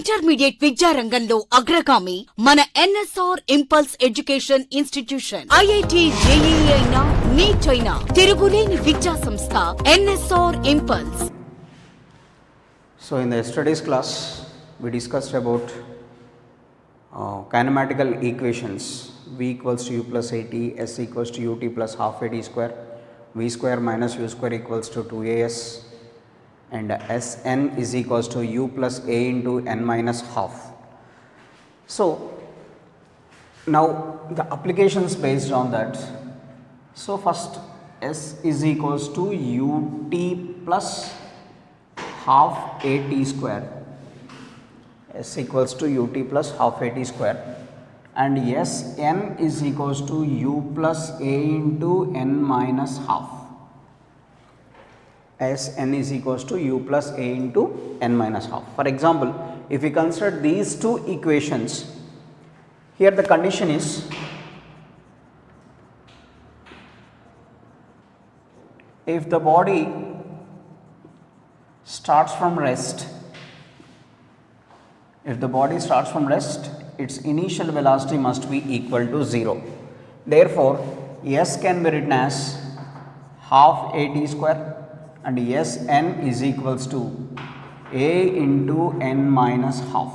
Intermediate విద్యారంగంలో అగ్రగామి మన NSR impulse education institution. IIT, JEE అయినా, నీట్ అయినా తిరుగులేని విద్యా సంస్థ NSR impulse. So in the yesterday's class we discussed about kinematical equations. V equals to u plus at, s equals to ut plus half at square, v square minus u square equals to 2as, and Sn is equals to u plus a into n minus half. So now the applications based on that. So first S is equals to ut plus half at square, S equals to ut plus half at square, and Sn is equals to u plus a into n minus half. Sn is equals to u plus a into n minus half. For example, if we consider these two equations, here the condition is if the body starts from rest, its initial velocity must be equal to 0. Therefore, S can be written as half at square and Sn is equals to a into n minus half.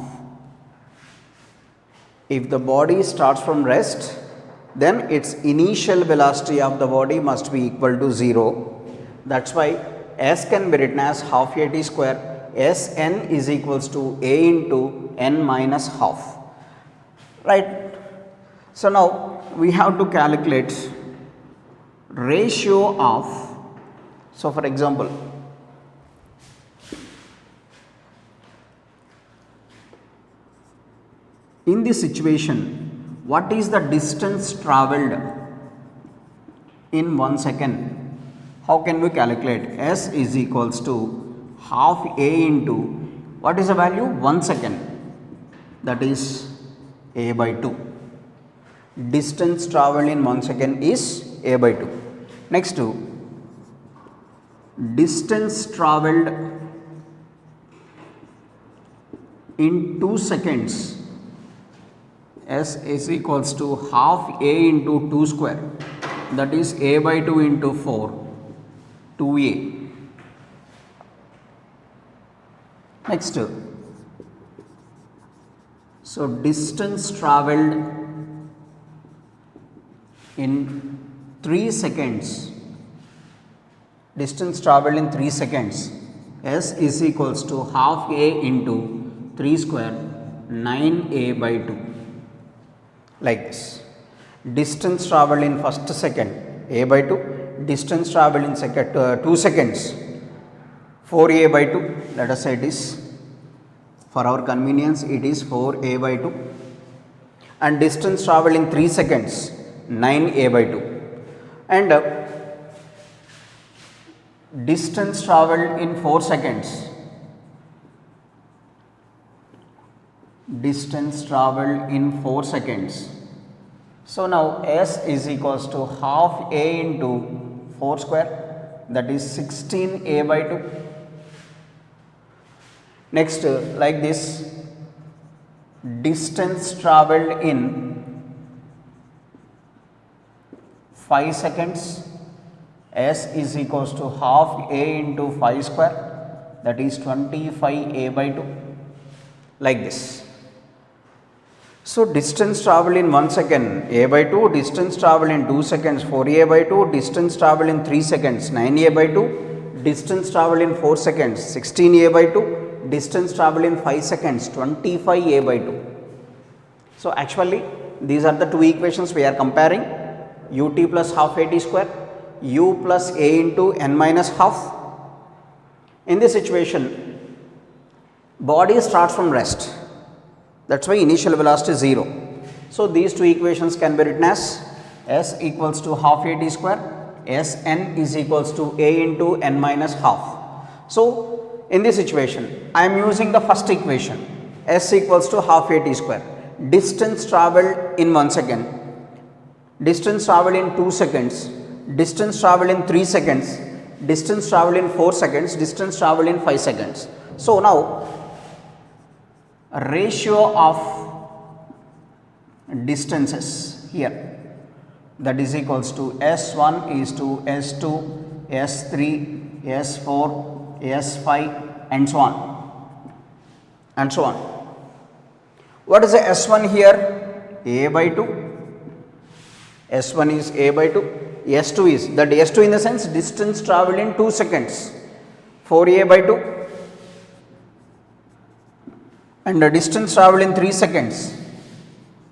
If the body starts from rest, then its initial velocity of the body must be equal to 0. That's why S can be written as half at square, Sn is equals to a into n minus half. Right. So now we have to calculate ratio of, so for example, in this situation, what is the distance travelled in 1 second? How can we calculate? S is equals to half a into, what is the value? 1 second, that is a by 2. Distance travelled in 1 second is a by 2. Next to distance travelled in 2 seconds, S is equals to half a into 2 square, that is a by 2 into 4, 2a. Next, so distance travelled in 3 seconds, S is equals to half a into 3 square, 9a by 2, like this. Distance travelled in first second, a by 2, distance travelled in 2 seconds, 4a by 2, let us say it is, for our convenience it is 4a by 2, and distance travelled in 3 seconds, 9a by 2, and distance travelled in 4 seconds, So now S is equals to half a into 4 square, that is 16a by 2. Next, like this, distance travelled in 5 seconds, S is equals to half a into 5 square, that is 25a by 2, like this. So distance travelled in 1 second, a by 2, distance travelled in 2 seconds, 4a by 2, distance travelled in 3 seconds, 9a by 2, distance travelled in 4 seconds, 16a by 2, distance travelled in 5 seconds, 25a by 2. So actually these are the two equations we are comparing, ut plus half at square, u plus a into n minus half. In this situation, body starts from rest, that's why initial velocity is 0. So these two equations can be written as S equals to half at square, Sn is equals to a into n minus half. So in this situation, I am using the first equation, S equals to half at square, distance travelled in 1 second, distance travelled in 2 seconds, distance travelled in 3 seconds, distance travelled in 4 seconds, distance travelled in 5 seconds. So now ratio of distances here, that is equals to S1 is to S2, S3, S4, S5 and so on and so on. What is the S1 here? A by 2. S1 is A by 2. S2 is, that S2 in the sense distance travelled in 2 seconds, 4A by 2, and the distance travelled in 3 seconds,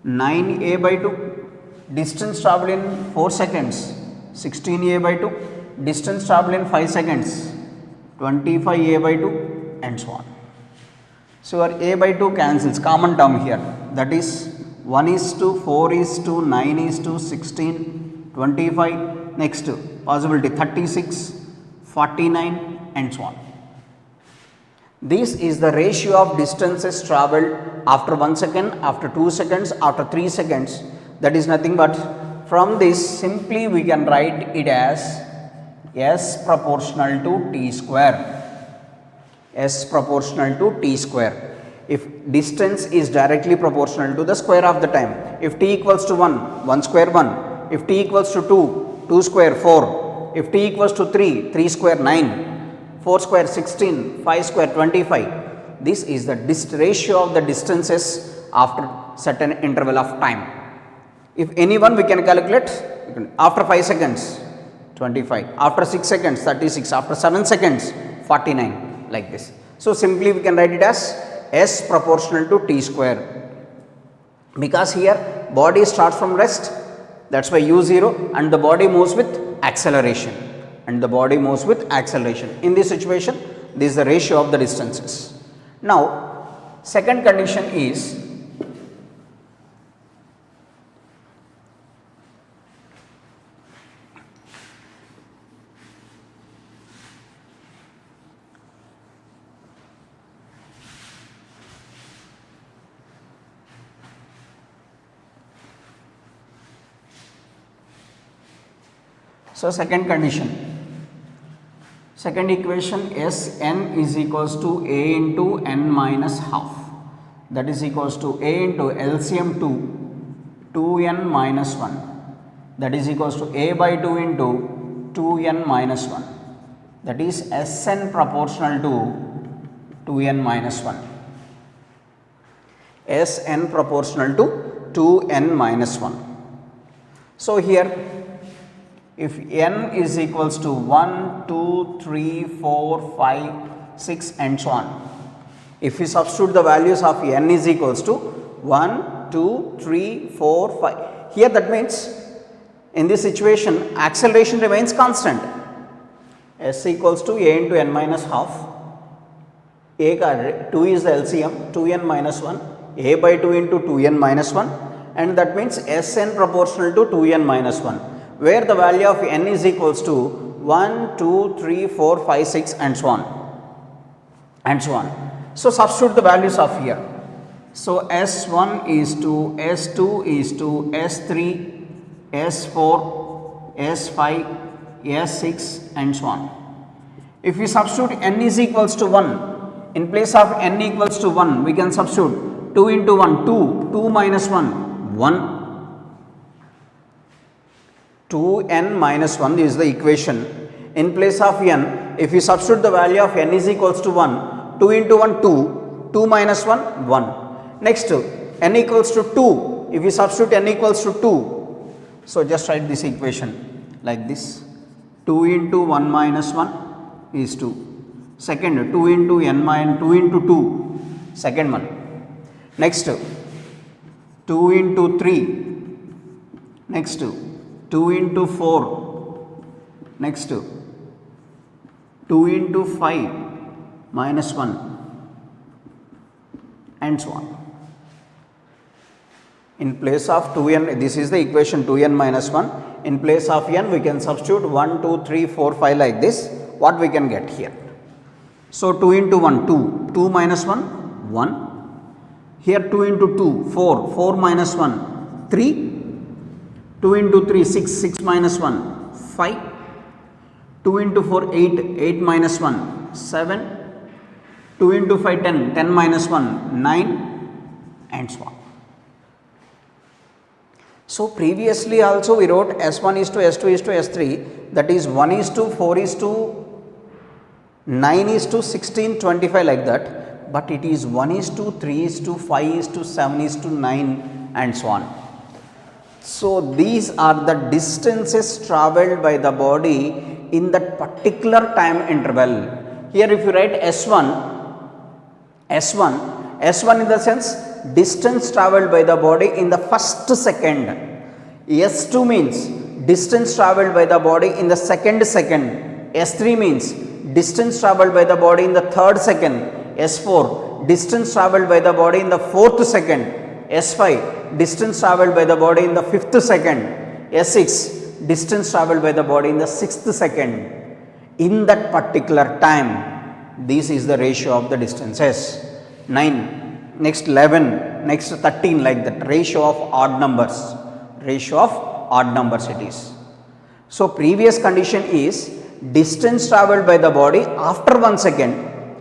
9A by 2, distance travelled in 4 seconds, 16A by 2, distance travelled in 5 seconds, 25A by 2 and so on. So your A by 2 cancels, common term here, that is 1 is to 4 is to 9 is to 16, 25, next possibility 36, 49 and so on. This is the ratio of distances travelled after 1 second, after 2 seconds, after 3 seconds. That is nothing but, from this simply we can write it as S proportional to T square. S proportional to T square. If distance is directly proportional to the square of the time, if T equals to 1, 1 square 1, if T equals to 2, 2 square 4, if T equals to 3, 3 square 9, 4 square 16, 5 square 25. This is the ratio of the distances after certain interval of time. If any one we can calculate, after 5 seconds 25, after 6 seconds 36, after 7 seconds 49, like this. So simply we can write it as S proportional to T square, because here body starts from rest, that is why u0, and the body moves with acceleration, In this situation, this is the ratio of the distances. Now, second condition is second condition, second equation, Sn is equals to A into n minus half, that is equals to A into LCM 2n minus 1, that is equals to A by 2 into 2n minus 1, that is Sn proportional to 2n minus 1, Sn proportional to 2n minus 1. So here, if n is equals to 1, 2, 3, 4, 5, 6 and so on, if we substitute the values of n is equals to 1, 2, 3, 4, 5, here that means in this situation acceleration remains constant, s equals to a into n minus half, a 2 is the LCM, 2n minus 1, a by 2 into 2n minus 1, and that means Sn proportional to 2n minus 1, where the value of n is equals to 1, 2, 3, 4, 5, 6 and so on and so on. So substitute the values of here. So S1 is to S2 is to S3, S4, S5, S6 and so on. If we substitute n is equals to 1, in place of n equals to 1, we can substitute 2 into 1, 2, 2 minus 1, 1. 2n minus 1 is the equation. In place of n, if we substitute the value of n is equals to 1, 2 into 1, 2, 2 minus 1, 1. Next, n equals to 2, if we substitute n equals to 2, so just write this equation like this, 2 into 1 minus 1 is 2. Second, 2 into n minus 2 into 2, second one. Next, 2 into 3, next 2 into 4, next 2 into 5 minus 1 and so on. In place of 2n, this is the equation 2n minus 1, in place of n we can substitute 1, 2, 3, 4, 5 like this, what we can get here. So 2 into 1, 2, 2 minus 1, 1, here 2 into 2, 4, 4 minus 1, 3, 2 into 3, 6, 6 minus 1, 5, 2 into 4, 8, 8 minus 1, 7, 2 into 5, 10, 10 minus 1, 9, and so on. So previously also we wrote S1 is to S2 is to S3, that is 1 is to 4 is to 9 is to 16, 25 like that, but it is 1 is to 3 is to 5 is to 7 is to 9 and so on. So these are the distances travelled by the body in that particular time interval. Here if you write S1 in the sense distance travelled by the body in the first second. S2 means distance travelled by the body in the second. S3 means distance travelled by the body in the third second. S4 distance travelled by the body in the fourth second. S5 distance travelled by the body in the fifth second. S6 distance travelled by the body in the sixth second. In that particular time, this is the ratio of the distances. 9, next 11, next 13 like that, ratio of odd numbers. Ratio of odd numbers it is. So previous condition is distance travelled by the body after 1 second,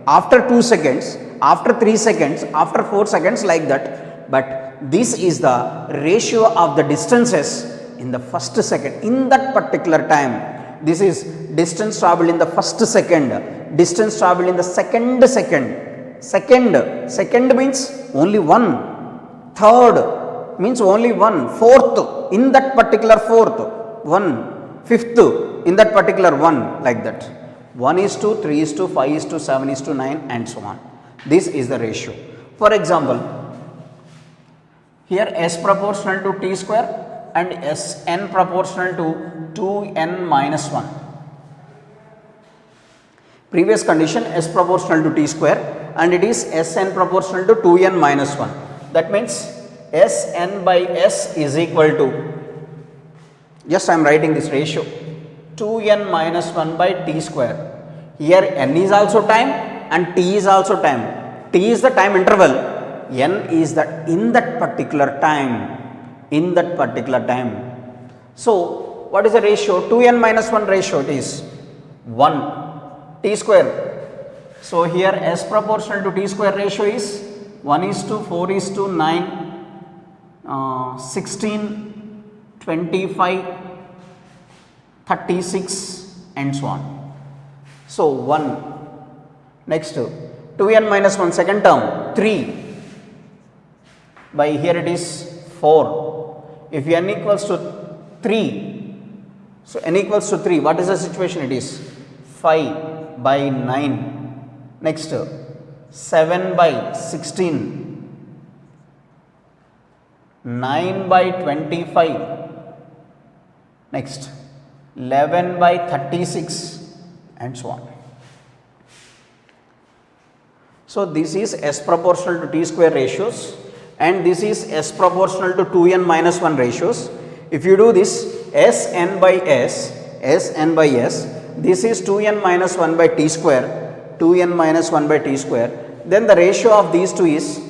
after 2 seconds, after 3 seconds, after 4 seconds like that, but this is the ratio of the distances in the first second, in that particular time. This is distance travelled in the first second, distance travelled in the second, second means only one, third means only one, fourth in that particular fourth, one, fifth in that particular one like that. 1 is to 3 is to 5 is to 7 is to 9 and so on. This is the ratio. For example, here S proportional to t square and Sn proportional to 2n minus 1. Previous condition S proportional to t square and it is Sn proportional to 2n minus 1. That means Sn by S is equal to, just I am writing this ratio, 2n minus 1 by t square. Here n is also time and t is also time. T is the time interval, n is the in that particular time. So what is the ratio? 2n minus 1 ratio, it is 1 t square. So here S proportional to t square ratio is 1 is to 4 is to 9, 16, 25, 36 and so on. So 1. Next 2n minus 1 second term 3 by here it is 4. If n equals to 3, so n equals to 3, what is the situation? It is 5 by 9. Next 7 by 16, 9 by 25, next 11 by 36 and so on. So this is S proportional to t square ratios and this is S proportional to 2n minus 1 ratios. If you do this Sn by S, this is 2n minus 1 by t square, 2n minus 1 by t square, then the ratio of these two is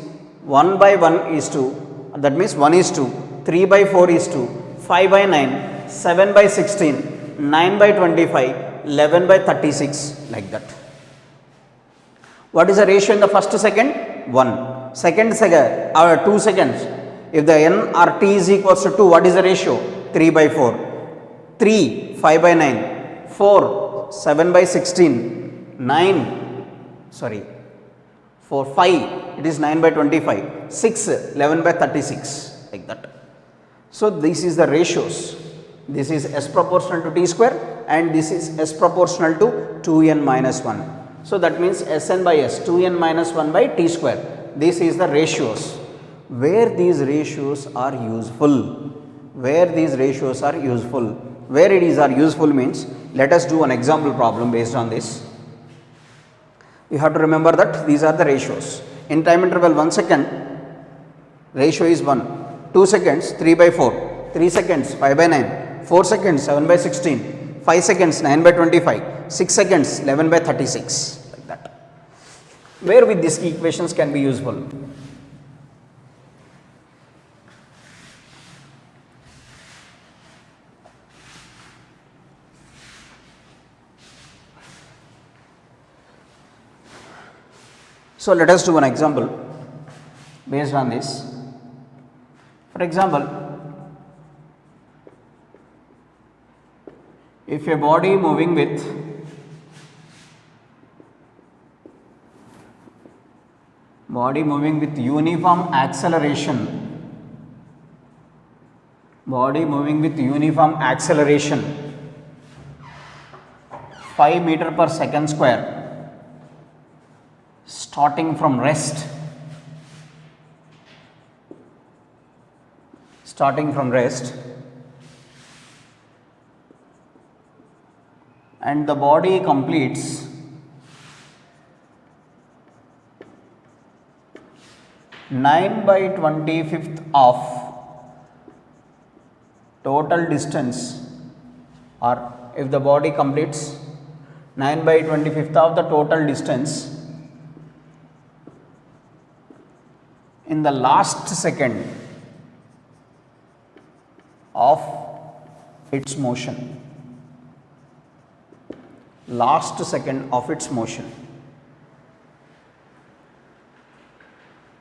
1 by 1 is to, that means 1 is to, 3 by 4 is to, 5 by 9, 7 by 16, 9 by 25, 11 by 36 like that. What is the ratio in the first second? 1. Second 2 seconds. If the n or t is equals to 2, what is the ratio? 3 by 4. 3, 5 by 9. 4, 7 by 16. 5, it is 9 by 25. 6, 11 by 36 like that. So this is the ratios. This is S proportional to t square and this is S proportional to 2n minus 1. So that means Sn by S, 2n minus 1 by t square. This is the ratios. Where these ratios are useful? Where these ratios are useful? Where it is are useful means, let us do an example problem based on this. You have to remember that these are the ratios. In time interval 1 second, ratio is 1. 2 seconds, 3 by 4. 3 seconds, 5 by 9. 4 seconds, 7 by 16. 5 seconds, 9 by 25. 6 seconds, 11 by 36. Like that. Where with these equations can be useful? So let us do an example based on this. For example, if a body moving with uniform acceleration, 5 meter per second square, starting from rest, and the body completes 9/25 of total distance, or if the body completes 9/25 of the total distance in the last second of its motion,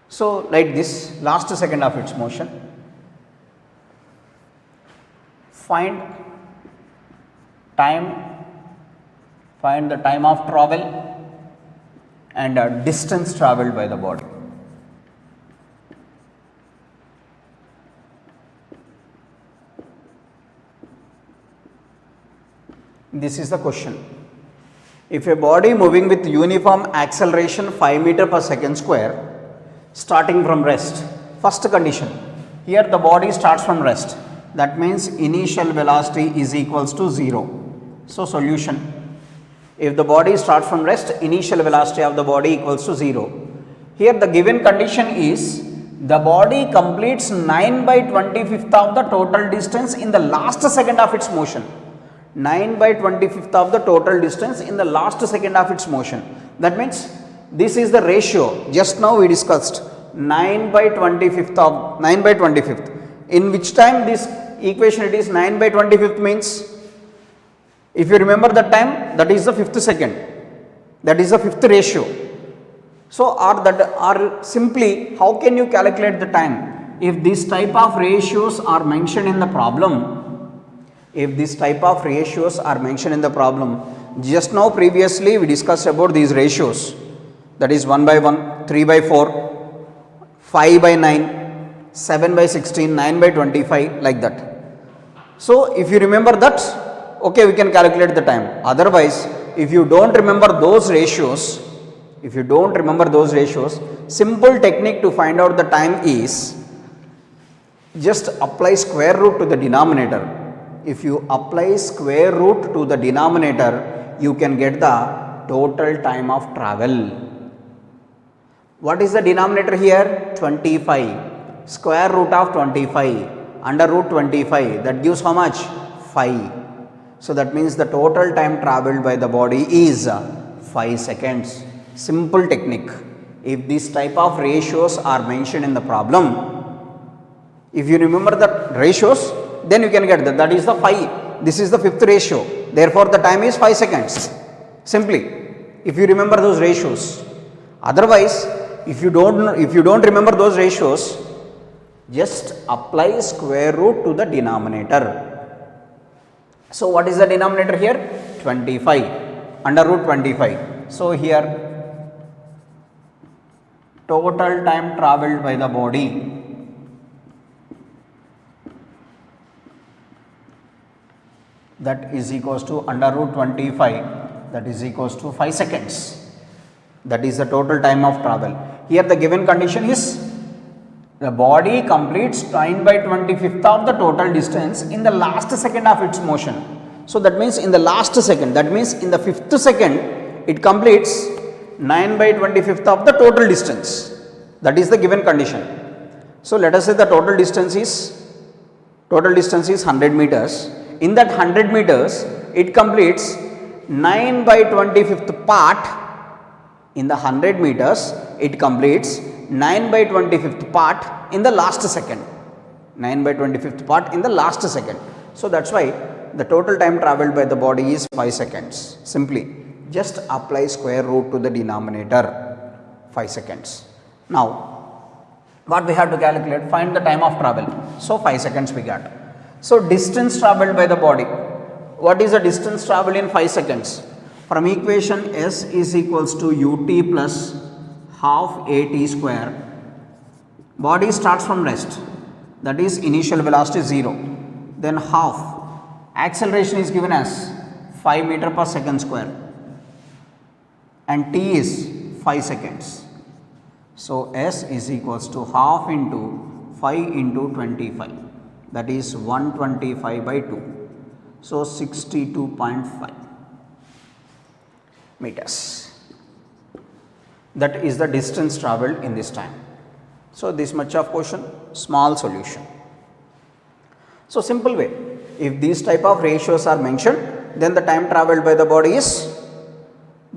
So, like this, last second of its motion, find the time of travel and distance travelled by the body. This is the question. If a body moving with uniform acceleration 5 meter per second square, starting from rest, first condition, here the body starts from rest, that means initial velocity is equals to 0. So, solution, if the body starts from rest, initial velocity of the body equals to 0. Here the given condition is the body completes 9/25 of the total distance in the last second of its motion. 9/25 of the total distance in the last second of its motion. That means this is the ratio. Just now we discussed 9/25. In which time this equation it is 9/25 means, if you remember the time, that is the fifth second. That is the fifth ratio. So, or simply, how can you calculate the time? If this type of ratios are mentioned in the problem, just now previously we discussed about these ratios, that is 1/1, 3/4, 5/9, 7/16, 9/25, like that. So, if you remember that, okay, we can calculate the time. Otherwise, if you don't remember those ratios, simple technique to find out the time is just apply square root to the denominator. If you apply square root to the denominator, you can get the total time of travel. What is the denominator here? 25. Square root of 25 under root 25, that gives how much? 5. So, that means the total time travelled by the body is 5 seconds. Simple technique. If this type of ratios are mentioned in the problem, if you remember the ratios, then you can get that is the 5. This is the fifth ratio. Therefore, the time is 5 seconds. Simply, if you remember those ratios. Otherwise, if you don't remember those ratios, just apply square root to the denominator. So, what is the denominator here? 25 under root 25. So, here total time travelled by the body that is equals to under root 25, that is equals to 5 seconds. That is the total time of travel. Here the given condition is the body completes 9/25 of the total distance in the last second of its motion. So, that means in the last second, that means in the fifth second, it completes 9/25 of the total distance. That is the given condition. So, let us say the total distance is 100 meters. In that 100 meters, it completes 9/25 part. In the 100 meters, it completes 9/25 part in the last second. 9/25 part in the last second. So, that is why the total time travelled by the body is 5 seconds. Simply, just apply square root to the denominator, 5 seconds. Now, What we have to calculate? Find the time of travel. So 5 seconds we got. So distance traveled by the body. What is the distance traveled in 5 seconds? From equation S is equals to ut plus half at square. Body starts from rest. That is initial velocity 0. Then half. Acceleration is given as 5 meter per second square. And t is 5 seconds. So S is equals to half into 5 into 25. That is 125 by 2. So 62.5 meters. That is the distance travelled in this time. So this much of question, small solution. So simple way, if these type of ratios are mentioned, then the time travelled by the body is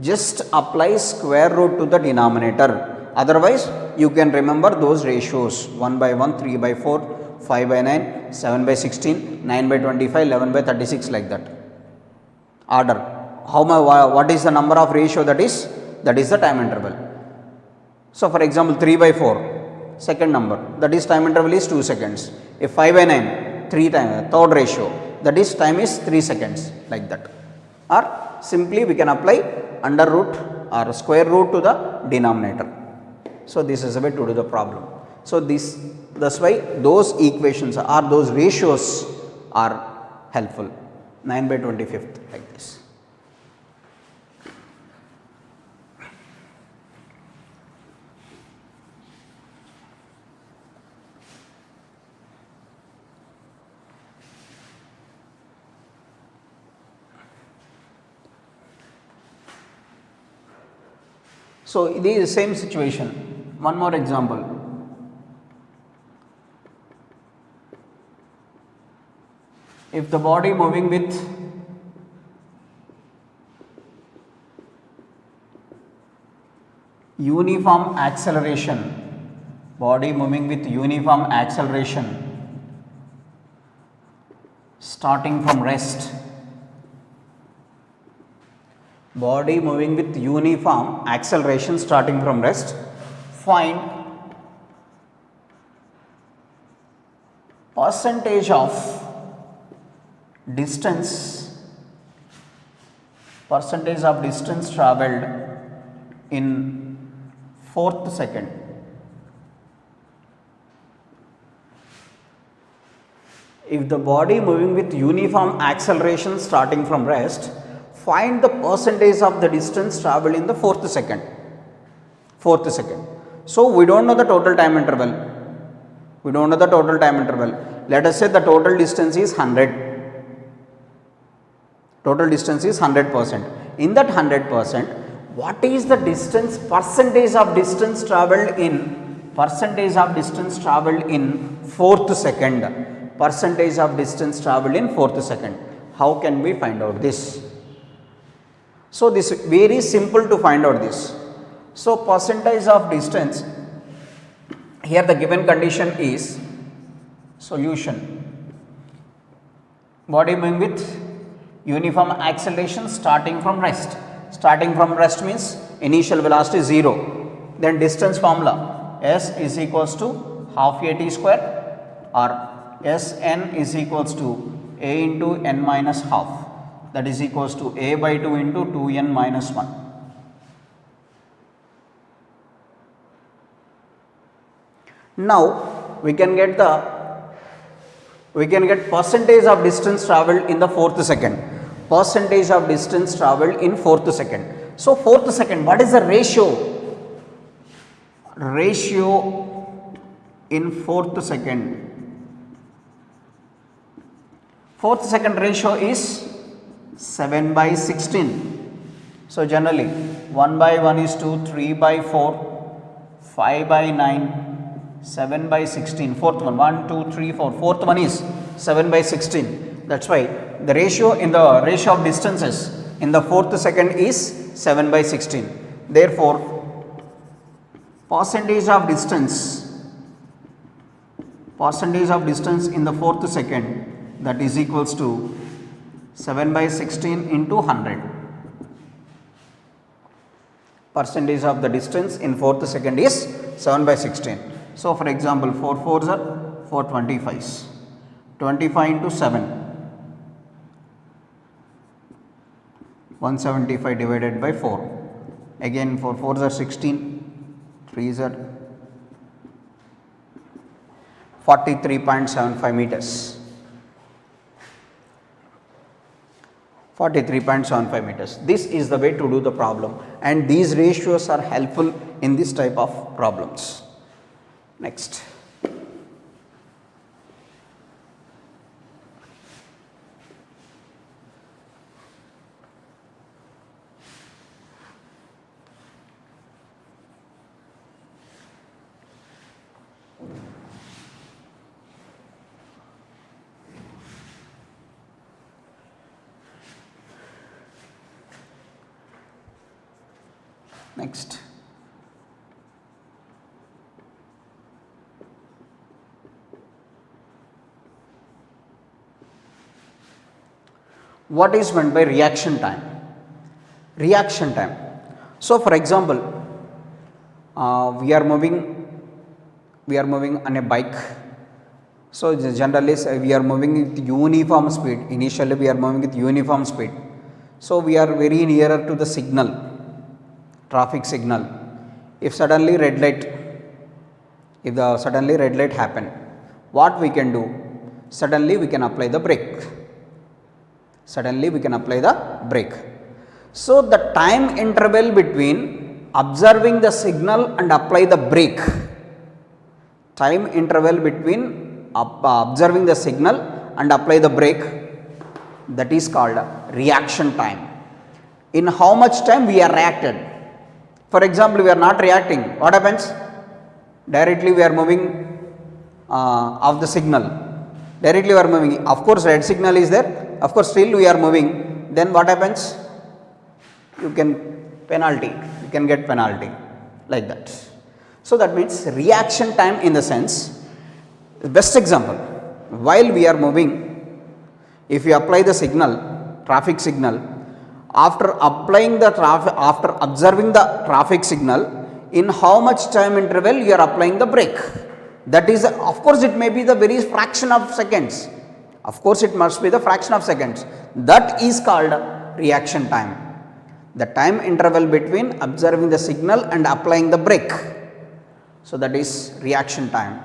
just apply square root to the denominator. Otherwise, you can remember those ratios 1 by 1, 3 by 4, 5 by 9, 7 by 16, 9 by 25, 11 by 36 like that. Order. What is the number of ratio that is? That is the time interval. So for example, 3 by 4, second number, that is time interval is 2 seconds. If 5 by 9, 3 times, third ratio, that is time is 3 seconds like that. Or simply we can apply under root or square root to the denominator. So this is a way to do the problem. So that's why those equations or those ratios are helpful. 9 by 25th like this. So it is the same situation. One more example. If the body moving with uniform acceleration, starting from rest, find percentage of distance travelled in fourth second. If the body moving with uniform acceleration starting from rest, find the percentage of the distance travelled in the fourth second. So we don't know the total time interval. Let us say the total distance is 100. In that 100%, what is the distance, percentage of distance travelled in fourth second? How can we find out this? So this is very simple to find out this. So percentage of distance, here the given condition is solution. Body moving with uniform acceleration starting from rest. Means initial velocity 0. Then distance formula, S is equals to half at square, or Sn is equals to a into n minus half. That is equals to a by 2 into 2n minus 1. Now we can get percentage of distance travelled in the fourth second. So fourth second, what is the ratio? In fourth second. Fourth second ratio is 7 by 16. So generally 1 by 1 is 2, 3 by 4, 5 by 9, 7 by 16. Fourth one, 1, 2, 3, 4. Fourth one is 7 by 16. That's why the ratio of distances in the fourth second is 7 by 16. Therefore, percentage of distance in the fourth second, that is equals to 7 by 16 into 100. Percentage of the distance in fourth second is 7 by 16. So for example, 4 4s are 4 25s. 25 into 7. 175 divided by 4. Again 4 4s are 16. 3s are 43.75 meters. 43.75 meters. This is the way to do the problem, and these ratios are helpful in this type of problems. Next. Next. What is meant by reaction time? Reaction time. So for example, we are moving on a bike. So generally we are moving with uniform speed. Initially we are moving with uniform speed. So we are very nearer to the signal, traffic signal. If the suddenly red light happen, what we can do? Suddenly we can apply the brake. So the time interval between observing the signal and apply the brake, that is called reaction time. In how much time we are reacted? For example, we are not reacting. What happens? Directly we are moving off the signal. Directly we are moving. Of course, red signal is there. Of course, still we are moving. Then what happens? You can get penalty like that. So that means reaction time in the sense. The best example, while we are moving, if you apply the signal, traffic signal, after observing the traffic signal, in how much time interval you are applying the brake? That is, of course, it may be the very fraction of seconds. Of course, it must be the fraction of seconds. That is called reaction time. The time interval between observing the signal and applying the brake. So that is reaction time.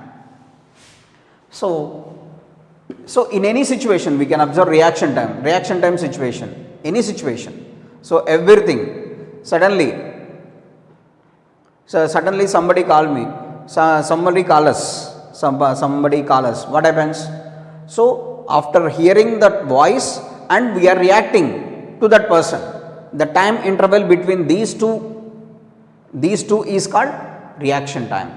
So in any situation we can observe reaction time situation, any situation. So everything, suddenly somebody call me, somebody call us, what happens? So after hearing that voice and we are reacting to that person, the time interval between these two is called reaction time.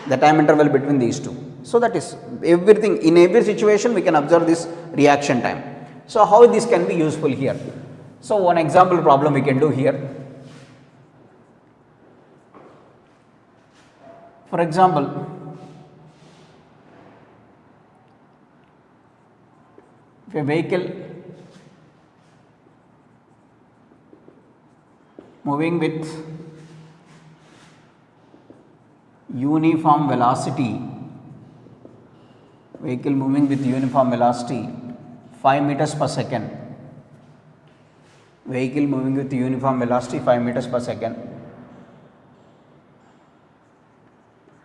The time interval between these two. So that is everything, in every situation we can observe this reaction time. So how this can be useful here? So one example problem we can do here. For example, if a vehicle moving with uniform velocity, 5 meters per second,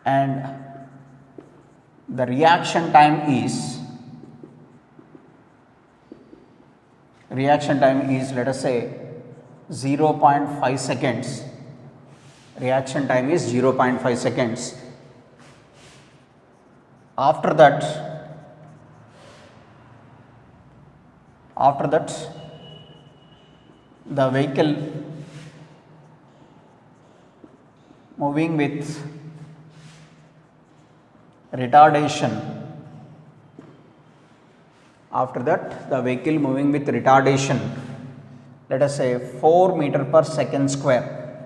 and the reaction time is let us say 0.5 seconds. Reaction time is 0.5 seconds. After that the vehicle moving with retardation, let us say 4 meter per second square.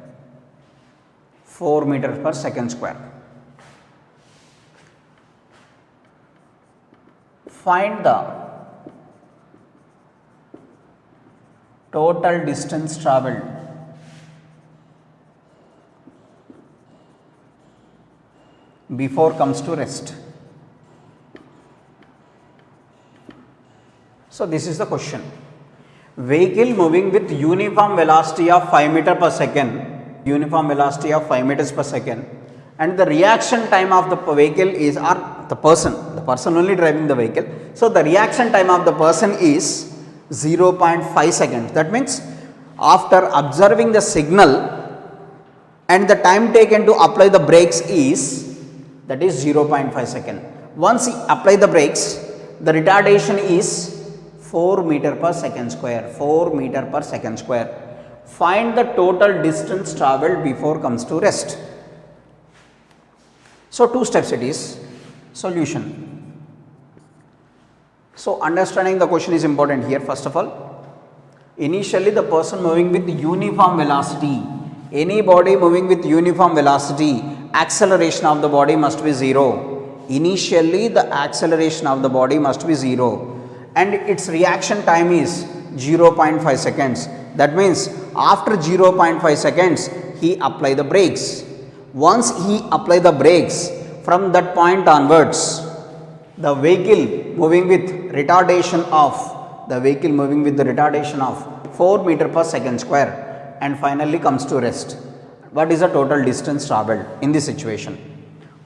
Find the total distance travelled before comes to rest. So this is the question. Vehicle moving with uniform velocity of 5 meter per second, uniform velocity of 5 meters per second, and the reaction time of the vehicle is, or the person only driving the vehicle. So the reaction time of the person is 0.5 seconds. That means after observing the signal and the time taken to apply the brakes is, that is 0.5 second. Once he apply the brakes, the retardation is 4 meter per second square, 4 meter per second square. Find the total distance travelled before comes to rest. So 2 steps it is. Solution. So understanding the question is important here. First of all, initially the person moving with uniform velocity, any body moving with uniform velocity, acceleration of the body must be 0. Initially the acceleration of the body must be 0 and its reaction time is 0.5 seconds. That means after 0.5 seconds he apply the brakes. Once he apply the brakes, from that point onwards, the vehicle moving with retardation of 4 meter per second square and finally comes to rest. What is the total distance travelled in this situation?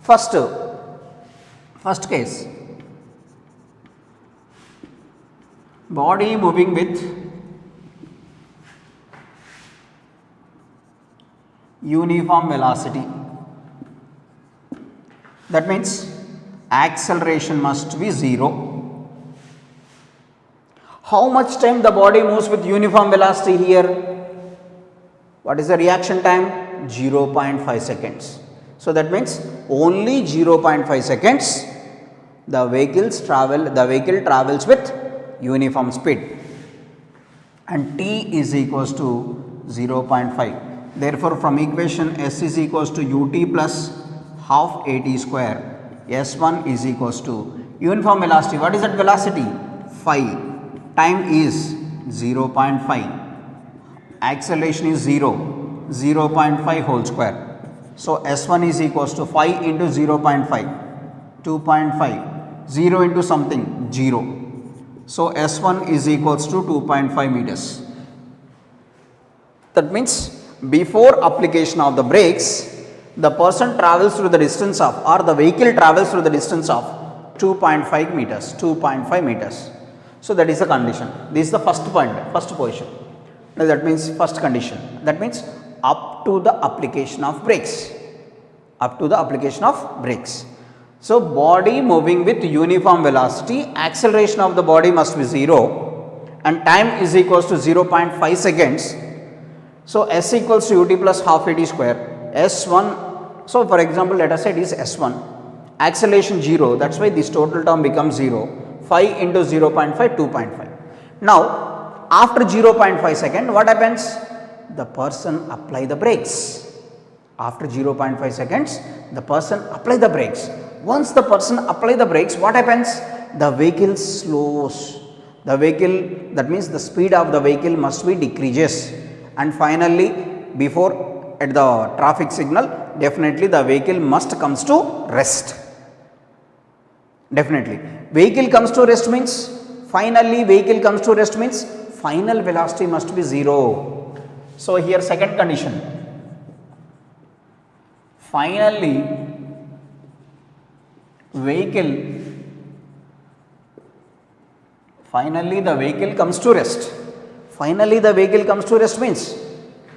First case, body moving with uniform velocity. That means acceleration must be 0. How much time the body moves with uniform velocity here? What is the reaction time? 0.5 seconds. So that means only 0.5 seconds the vehicle travels with uniform speed and t is equals to 0.5. Therefore, from equation S is equals to ut plus half at square, S1 is equals to uniform velocity. What is that velocity? 5. Time is 0.5. Acceleration is 0. 0.5 whole square. So S1 is equals to 5 into 0.5. 2.5. 0 into something, 0. So S1 is equals to 2.5 meters. That means before application of the brakes, the person travels through the distance of, or the vehicle travels through the distance of 2.5 meters, 2.5 meters. So that is the condition. This is the first point, first position. Now that means first condition. That means up to the application of brakes. Up to the application of brakes. So body moving with uniform velocity, acceleration of the body must be 0 and time is equals to 0.5 seconds. So S equals to ut plus half at square. S1, so for example let us say it is S1, acceleration 0, that is why this total term becomes 0, 5 into 0.5, 2.5. Now after 0.5 second what happens? The person apply the brakes. After 0.5 seconds the person apply the brakes. Once the person apply the brakes, what happens? The vehicle slows. The vehicle, that means the speed of the vehicle must be decreases. And finally, before at the traffic signal, definitely the vehicle must comes to rest. Definitely. Vehicle comes to rest means, finally vehicle comes to rest means, final velocity must be 0. So here second condition. Finally, the vehicle comes to rest. Finally the vehicle comes to rest means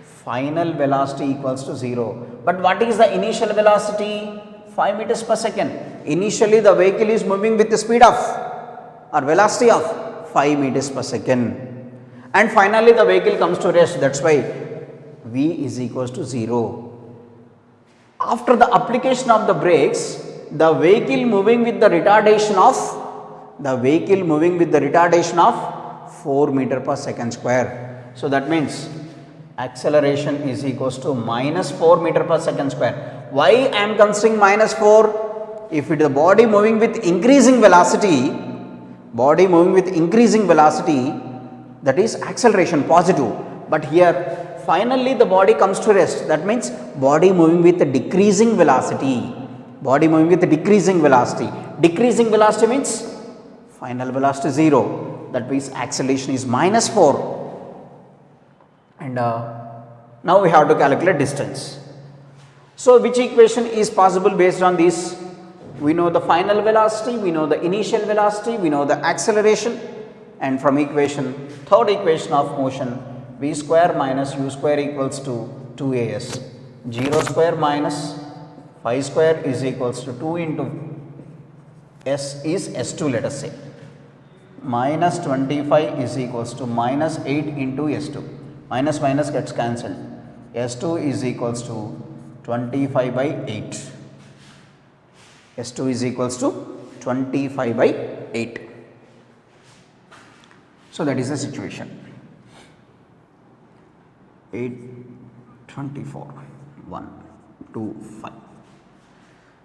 final velocity equals to 0. But what is the initial velocity? 5 meters per second. Initially the vehicle is moving with the speed of or velocity of 5 meters per second. And finally the vehicle comes to rest. That's why V is equals to 0. After the application of the brakes, the vehicle moving with the retardation of 4 meter per second square. So that means acceleration is equals to minus 4 meter per second square. Why I am considering minus 4? If it is a body moving with increasing velocity, that is acceleration positive. But here finally the body comes to rest. That means body moving with a decreasing velocity. Body moving with decreasing velocity. Decreasing velocity means final velocity 0. That means acceleration is minus 4. And now we have to calculate distance. So which equation is possible based on this? We know the final velocity, we know the initial velocity, we know the acceleration, and from third equation of motion, v square minus u square equals to 2as. 0 square minus phi square is equals to 2 into s is s2, let us say. Minus 25 is equals to minus 8 into s2. Minus minus gets cancelled. s2 is equals to 25 by 8. S2 is equals to 25 by 8. So that is the situation. 8, 24, 1, 2, 5.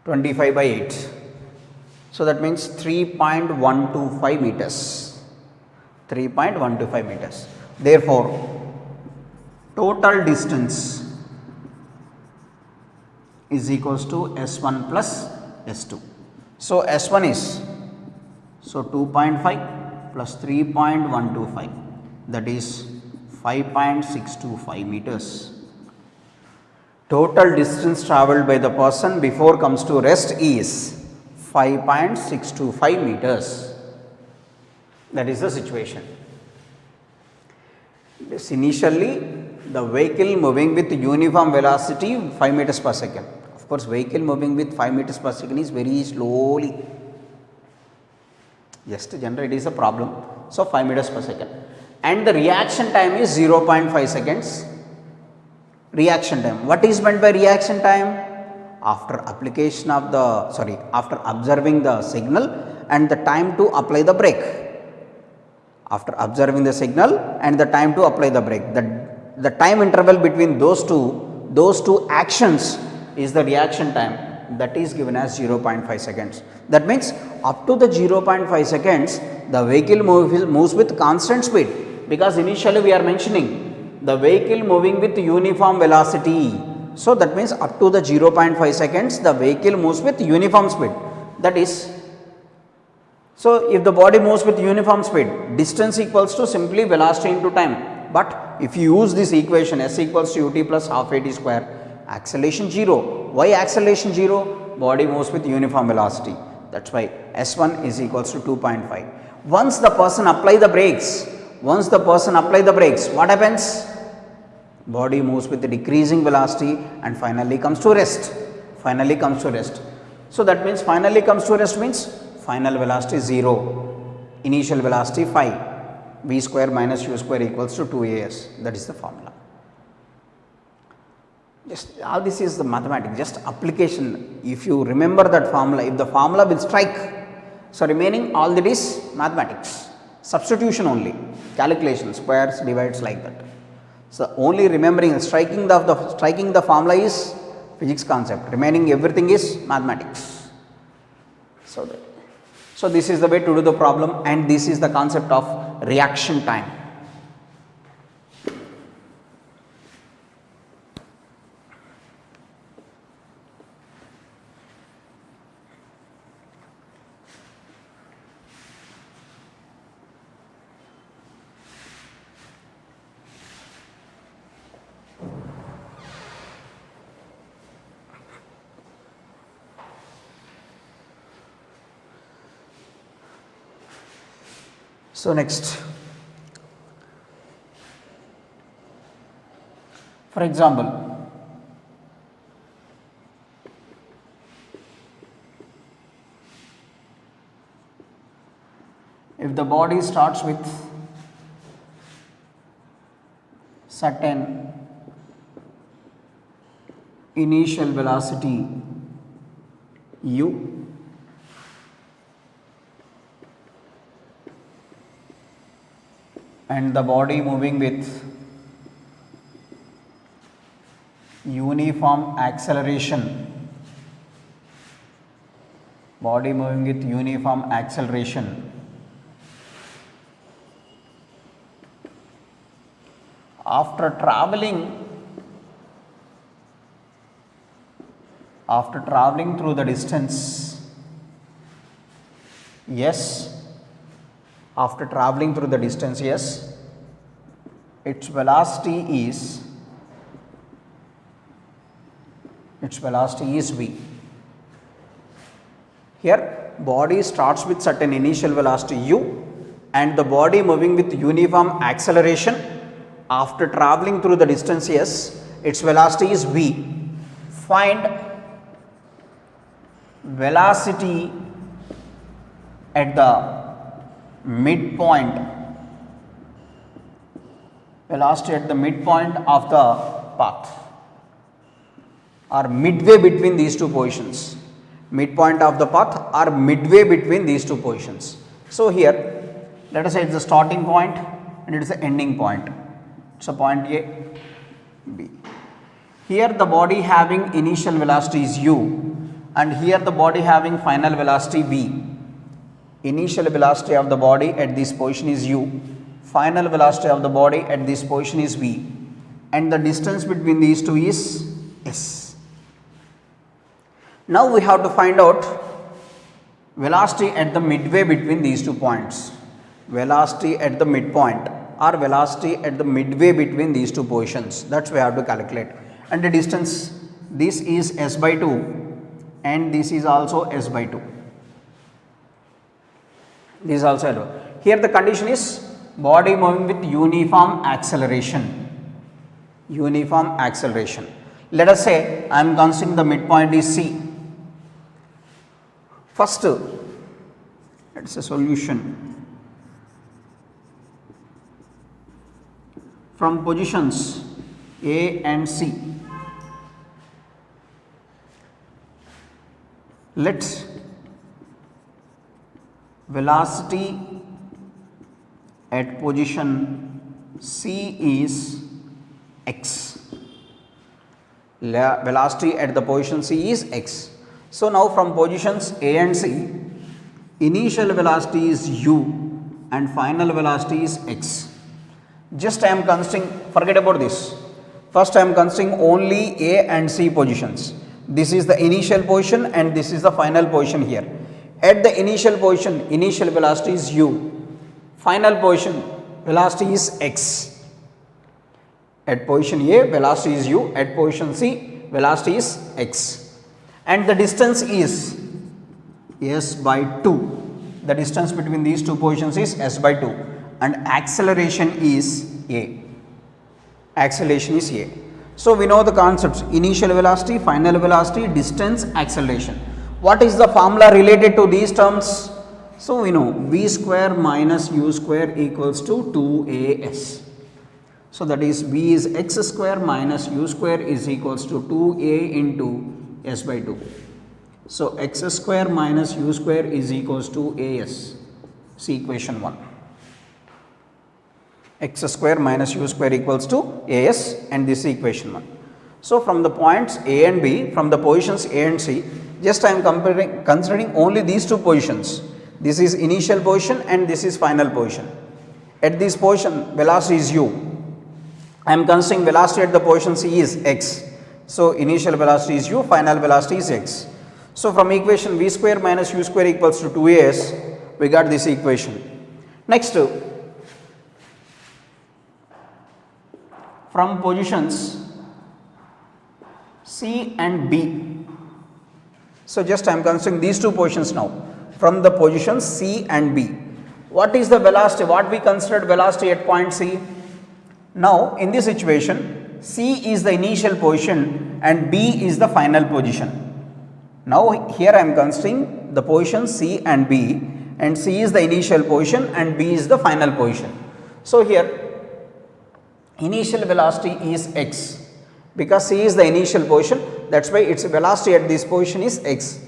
25 by 8. So that means 3.125 meters. 3.125 meters. Therefore, total distance is equals to S1 plus S2. So S1 is 2.5 plus 3.125, that is 5.625 meters. Total distance travelled by the person before comes to rest is 5.625 meters. That is the situation. This initially the vehicle moving with uniform velocity 5 meters per second. Of course, vehicle moving with 5 meters per second is very slowly. Just generate is a problem. So 5 meters per second. And the reaction time is 0.5 seconds. Reaction time. What is meant by reaction time? After application of after observing the signal and the time to apply the brake. After observing the signal and the time to apply the brake. The time interval between those two actions is the reaction time, that is given as 0.5 seconds. That means up to the 0.5 seconds the vehicle moves with constant speed, because initially we are mentioning the vehicle moving with uniform velocity. So that means up to the 0.5 seconds the vehicle moves with uniform speed. That is, so if the body moves with uniform speed, distance equals to simply velocity into time. But if you use this equation, s equals to ut plus half at square, acceleration 0. Why acceleration 0? Body moves with uniform velocity. That's why S1 is equals to 2.5. Once the person apply the brakes, what happens? Body moves with decreasing velocity and finally comes to rest. So that means finally comes to rest means final velocity 0, initial velocity 5. V square minus u square equals to 2as. That is the formula. Just all this is the mathematics, just application. If you remember that formula, if the formula will strike, so remaining all that is mathematics, substitution only, calculation, squares, divides, like that. So only remembering, striking the formula is physics concept, remaining everything is mathematics. So this is the way to do the problem, and this is the concept of reaction time. So next, for example, if the body starts with certain initial velocity u, and the body moving with uniform acceleration, after traveling after traveling through the distance s, after traveling through the distance s, its velocity is v. Here body starts with certain initial velocity u and the body moving with uniform acceleration after traveling through the distance s, its velocity is v. Find velocity at the midpoint, velocity at the midpoint of the path or midway between these two positions, midpoint of the path or midway between these two positions. So here let us say it is the starting point and it is the ending point. So point A, B. Here the body having initial velocity is u and here the body having final velocity v. Initial velocity of the body at this position is u, final velocity of the body at this position is v, and the distance between these two is s. Now we have to find out velocity at the midway between these two points, velocity at the midpoint or velocity at the midway between these two positions, that's we have to calculate. And the distance, this is s by 2 and this is also s by 2. This is also L. Here the condition is body moving with uniform acceleration. Uniform acceleration. Let us say I am considering the midpoint is C. First, it's a solution. From positions A and C, let velocity at position C is x. Velocity at the position C is x. So now from positions A and C, initial velocity is u and final velocity is x. Just I am considering, forget about this. First I am considering only A and C positions. This is the initial position and this is the final position here. At the initial position, initial velocity is u, final position velocity is x. At position A, velocity is u, at position C, velocity is x. And the distance is s by 2. The distance between these two positions is s by 2 and acceleration is a. Acceleration is a. So we know the concepts: initial velocity, final velocity, distance, acceleration. What is the formula related to these terms? So we know v square minus u square equals to 2as. So that is v is x square minus u square is equals to 2a into s by 2. So x square minus u square is equals to as. See equation 1. X square minus u square equals to as and this is equation 1. So from the points A and B, from the positions A and C, just I am considering only these two positions. This is initial position and this is final position. At this position velocity is u. I am considering velocity at the position C is x. So initial velocity is u, final velocity is x. So from equation v square minus u square equals to 2as, we got this equation. Next, from positions C and B. So just I am considering these two positions now. From the positions C and B, what is the velocity? What we considered velocity at point C? Now in this situation, C is the initial position and B is the final position. Now here I am considering the position C and B, and C is the initial position and B is the final position. So here initial velocity is x, because C is the initial position, that's why its velocity at this position is x,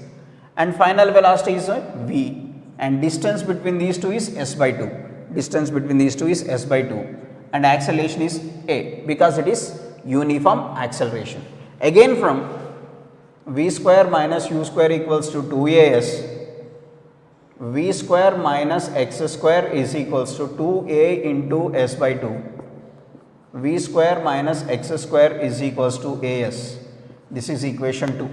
and final velocity is v, and distance between these two is s by 2. Distance between these two is s by 2 and acceleration is a, because it is uniform acceleration. Again from v square minus u square equals to 2as, v square minus x square is equals to 2a into s by 2. V square minus x square is equals to as. This is equation 2.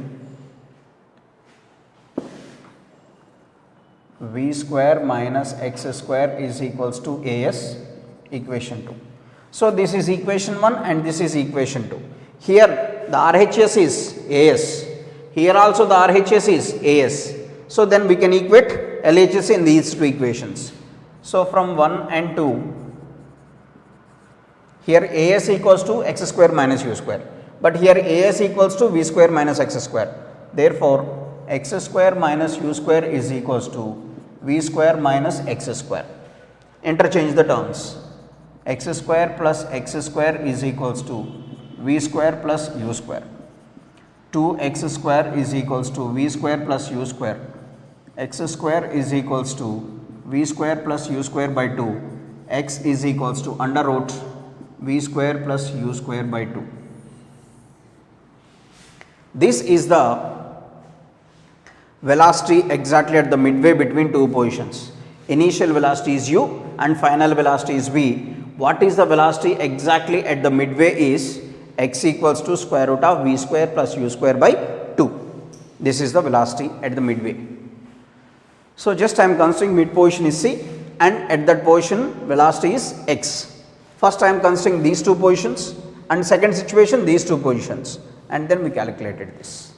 v square minus x square is equals to as, equation 2. So, this is equation 1 and this is equation 2. Here the RHS is as, here also the RHS is as. So, then we can equate LHS in these two equations. So, from 1 and 2, here as equals to x square minus u square, but here as equals to v square minus x square. Therefore, x square minus u square is equals to v square minus x square. Interchange the terms. X square plus x square is equals to v square plus u square. 2x square is equals to v square plus u square. X square is equals to v square plus u square by 2. X is equals to under root v square plus u square by 2. This is the velocity exactly at the midway between two positions. Initial velocity is u and final velocity is v. What is the velocity exactly at the midway is x equals to square root of v square plus u square by 2. This is the velocity at the midway. So, just I am considering mid position is C and at that position velocity is x. First I am considering these two positions and second situation these two positions and then we calculated this.